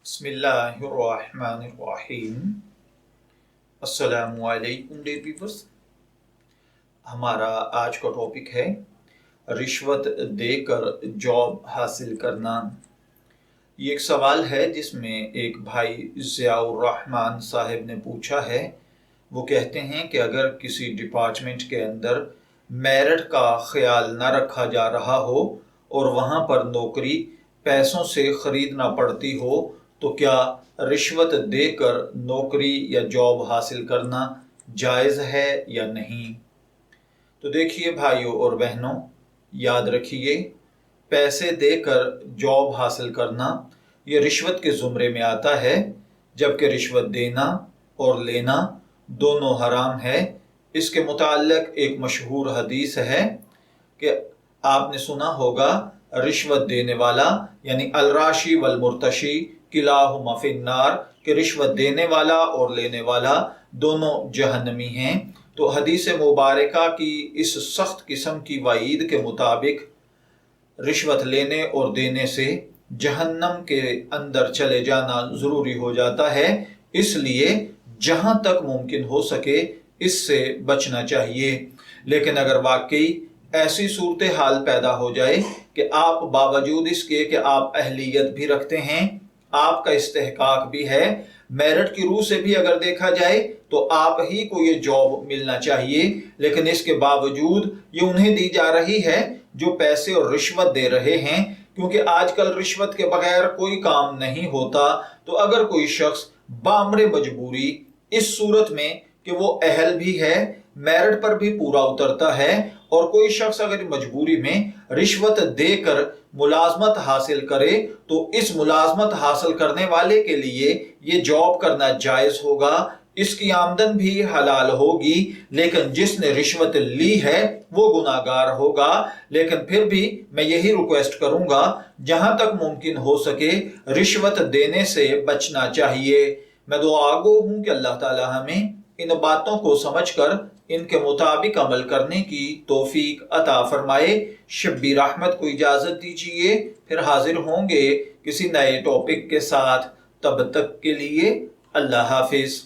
بسم اللہ الرحمن الرحیم۔ السلام علیکم ڈیئر پیپلز۔ ہمارا آج کا ٹاپک ہے رشوت دے کر جاب حاصل کرنا۔ یہ ایک سوال ہے جس میں ایک بھائی ضیاء الرحمن صاحب نے پوچھا ہے۔ وہ کہتے ہیں کہ اگر کسی ڈپارٹمنٹ کے اندر میرٹ کا خیال نہ رکھا جا رہا ہو اور وہاں پر نوکری پیسوں سے خریدنا پڑتی ہو تو کیا رشوت دے کر نوکری یا جاب حاصل کرنا جائز ہے یا نہیں؟ تو دیکھیے بھائیوں اور بہنوں، یاد رکھیے، پیسے دے کر جاب حاصل کرنا یہ رشوت کے زمرے میں آتا ہے، جبکہ رشوت دینا اور لینا دونوں حرام ہے۔ اس کے متعلق ایک مشہور حدیث ہے کہ آپ نے سنا ہوگا، رشوت دینے والا یعنی الراشی والمرتشی کلاہما فی النار، کہ رشوت دینے والا اور لینے والا دونوں جہنمی ہیں۔ تو حدیث مبارکہ کی اس سخت قسم کی وعید کے مطابق رشوت لینے اور دینے سے جہنم کے اندر چلے جانا ضروری ہو جاتا ہے۔ اس لیے جہاں تک ممکن ہو سکے اس سے بچنا چاہیے۔ لیکن اگر واقعی ایسی صورتحال پیدا ہو جائے کہ آپ باوجود اس کے کہ آپ اہلیت بھی رکھتے ہیں، آپ کا استحقاق بھی ہے، میرٹ کی روح سے بھی اگر دیکھا جائے تو آپ ہی کو یہ جاب ملنا چاہیے، لیکن اس کے باوجود یہ انہیں دی جا رہی ہے جو پیسے اور رشوت دے رہے ہیں، کیونکہ آج کل رشوت کے بغیر کوئی کام نہیں ہوتا۔ تو اگر کوئی شخص بامر مجبوری اس صورت میں کہ وہ اہل بھی ہے، میرٹ پر بھی پورا اترتا ہے، اور کوئی شخص اگر مجبوری میں رشوت دے کر ملازمت حاصل کرے تو اس ملازمت حاصل کرنے والے کے لیے یہ جاب کرنا جائز ہوگا، اس کی آمدن بھی حلال ہوگی، لیکن جس نے رشوت لی ہے وہ گناہگار ہوگا۔ لیکن پھر بھی میں یہی ریکویسٹ کروں گا، جہاں تک ممکن ہو سکے رشوت دینے سے بچنا چاہیے۔ میں دعا گو ہوں کہ اللہ تعالی ہمیں ان باتوں کو سمجھ کر ان کے مطابق عمل کرنے کی توفیق عطا فرمائے۔ شبیر احمد کو اجازت دیجیے، پھر حاضر ہوں گے کسی نئے ٹاپک کے ساتھ۔ تب تک کے لیے اللہ حافظ۔